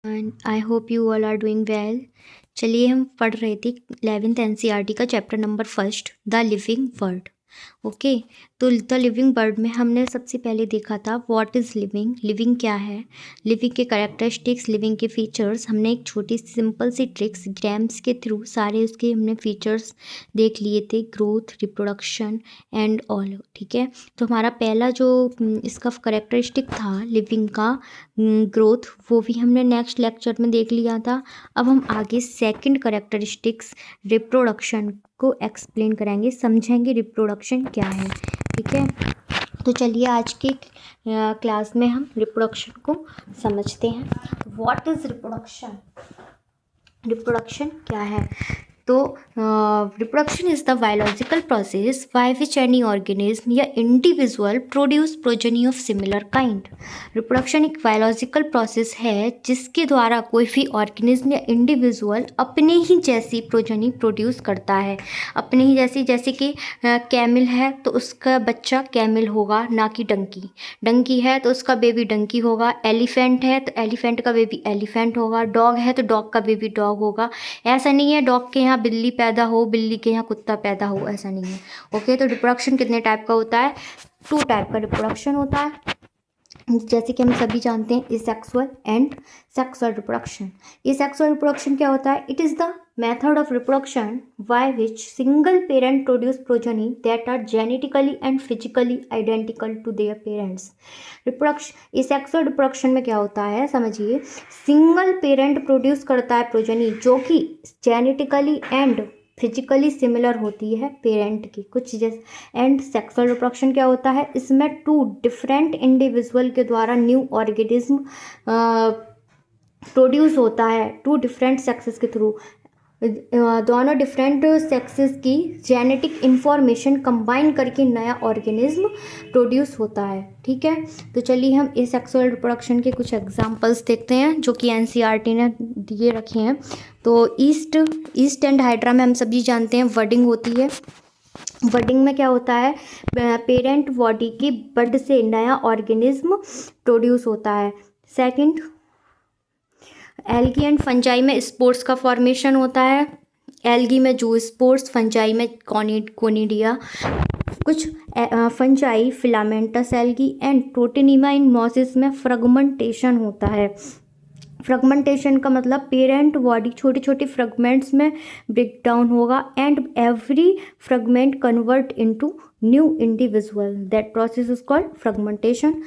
And I hope you all are doing well. चलिए हम पढ़ रहे थे 11th एनसीईआरटी का chapter number first, the living world. Okay, तो द लिविंग वर्ड में हमने सबसे पहले देखा था व्हाट इज़ लिविंग, लिविंग क्या है, लिविंग के कैरेक्टरिस्टिक्स, लिविंग के फीचर्स। हमने एक छोटी सी सिंपल सी ट्रिक्स ग्राम्स के थ्रू सारे उसके हमने फीचर्स देख लिए थे, ग्रोथ, रिप्रोडक्शन एंड ऑल। ठीक है, तो हमारा पहला जो इसका करेक्टरिस्टिक था लिविंग का, ग्रोथ, वो भी हमने नेक्स्ट लेक्चर में देख लिया था। अब हम आगे सेकंड करेक्टरिस्टिक्स रिप्रोडक्शन को एक्सप्लेन करेंगे, समझेंगे रिप्रोडक्शन क्या है। ठीक है, तो चलिए आज के क्लास में हम रिप्रोडक्शन को समझते हैं। व्हाट इज़ रिप्रोडक्शन, रिप्रोडक्शन क्या है। तो reproduction is the biological process by which any organism या individual produce progeny of similar kind. Reproduction एक बायोलॉजिकल प्रोसेस है जिसके द्वारा कोई भी ऑर्गेनिज्म या इंडिविजुअल अपने ही जैसी प्रोजेनी प्रोड्यूस करता है, अपने ही जैसी। जैसे कि कैमल है तो उसका बच्चा कैमल होगा, ना कि डंकी। डंकी है तो उसका बेबी डंकी होगा। एलिफेंट है तो एलिफेंट का बेबी एलिफेंट होगा। डॉग है तो डॉग का बेबी डॉग होगा। ऐसा नहीं है डॉग के यहाँ बिल्ली पैदा हो, बिल्ली के यहाँ कुत्ता पैदा हो, ऐसा नहीं है। ओके, तो रिप्रोडक्शन कितने टाइप का होता है? 2 टाइप का रिप्रोडक्शन होता है, जैसे कि हम सभी जानते हैं, asexual and sexual reproduction. Asexual reproduction क्या होता है? It is the method of reproduction by which single parent produce progeny that are genetically and physically identical to their parents. Reproduction, asexual reproduction में क्या होता है समझिए, सिंगल पेरेंट प्रोड्यूस करता है प्रोजेनी जो कि जेनेटिकली एंड फिजिकली सिमिलर होती है पेरेंट की कुछ जैसे। एंड सेक्सुअल रिप्रोडक्शन क्या होता है? इसमें 2 डिफरेंट इंडिविजुअल के द्वारा न्यू ऑर्गेनिज्म प्रोड्यूस होता है 2 डिफरेंट सेक्सेस के थ्रू। दोनों डिफरेंट सेक्सेस की जेनेटिक इंफॉर्मेशन कंबाइन करके नया ऑर्गेनिज्म प्रोड्यूस होता है। ठीक है, तो चलिए हम इस सेक्सुअल रिप्रोडक्शन के कुछ एग्जांपल्स देखते हैं जो कि एनसीईआरटी ने दिए रखे हैं। तो ईस्ट एंड हाइड्रा में हम सभी जानते हैं बडिंग होती है। बडिंग में क्या होता है? पेरेंट बॉडी की बड से नया ऑर्गेनिज्म प्रोड्यूस होता है। सेकंड, एल्गी एंड फंजाई में स्पोर्स का फॉर्मेशन होता है। एल्गी में जू स्पोर्स, फंजाई में कोनिडिया। कुछ fungi filamentous algae and प्रोटीनिमा in mosses में फ्रेगमेंटेशन होता है। फ्रेगमेंटेशन का मतलब पेरेंट बॉडी छोटे छोटे फ्रेगमेंट्स में ब्रेक डाउन होगा and every fragment convert into new individual, that process is called fragmentation.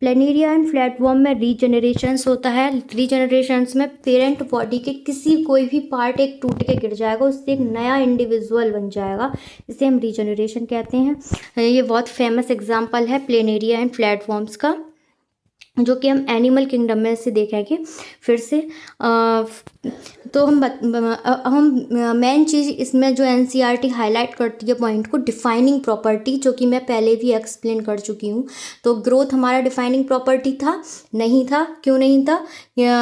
Planaria and flatworm में रीजनरेशंस होता है। रीजनरेशंस में पेरेंट बॉडी के किसी कोई भी पार्ट एक टूट के गिर जाएगा, उससे एक नया इंडिविजुअल बन जाएगा, इसे हम रीजनरेशन कहते हैं। ये बहुत फेमस एग्जांपल है प्लेनेरिया एंड फ्लैटवर्म्स का, जो कि हम एनिमल किंगडम में से देखेंगे फिर से। तो हम मेन चीज़ इसमें जो एनसीईआरटी हाईलाइट करती है पॉइंट को, डिफाइनिंग प्रॉपर्टी, जो कि मैं पहले भी एक्सप्लेन कर चुकी हूँ। तो ग्रोथ हमारा डिफाइनिंग प्रॉपर्टी था? नहीं था। क्यों नहीं था?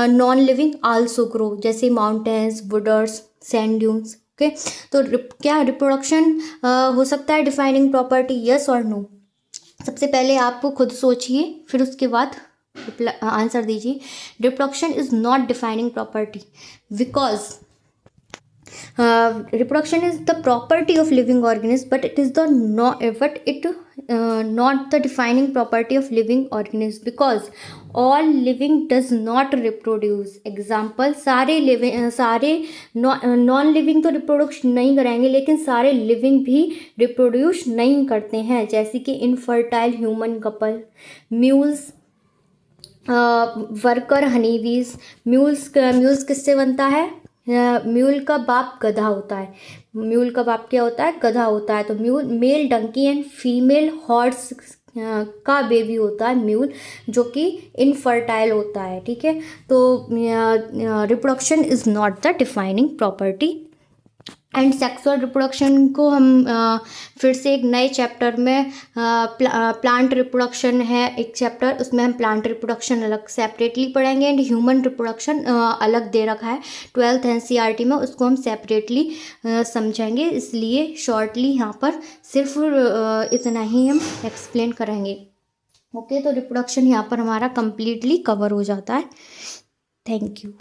नॉन लिविंग आल्सो ग्रो, जैसे माउंटेन्स, वुडर्स, सैंड ड्यून्स। ओके, तो क्या रिप्रोडक्शन हो सकता है डिफाइनिंग प्रॉपर्टी? यस और नो? सबसे पहले आप खुद सोचिए, फिर उसके बाद आंसर दीजिए। Reproduction is not defining property because reproduction is the property of living organism, but it is the not the defining property of living organism, because all living does not reproduce. Example, सारे non living तो reproduce नहीं करेंगे, लेकिन सारे living भी reproduce नहीं करते हैं, जैसे कि infertile human couple, mules, worker honeybees. Mules किससे बनता है? म्यूल का बाप गधा होता है। म्यूल का बाप क्या होता है? गधा होता है। तो mule male donkey and female horse का बेबी होता है म्यूल, जो कि इनफर्टाइल होता है। ठीक है, तो reproduction is not the defining property. And sexual reproduction को हम फिर से एक नए चैप्टर में, प्लांट रिप्रोडक्शन है एक चैप्टर, उसमें हम प्लांट रिप्रोडक्शन अलग सेपरेटली पढ़ेंगे एंड ह्यूमन रिप्रोडक्शन अलग दे रखा है 12th एनसीईआरटी में, उसको हम सेपरेटली समझेंगे। इसलिए शॉर्टली यहाँ पर सिर्फ इतना ही हम एक्सप्लेन करेंगे। ओके, तो रिप्रोडक्शन यहाँ पर हमारा कंप्लीटली कवर हो जाता है। Thank you.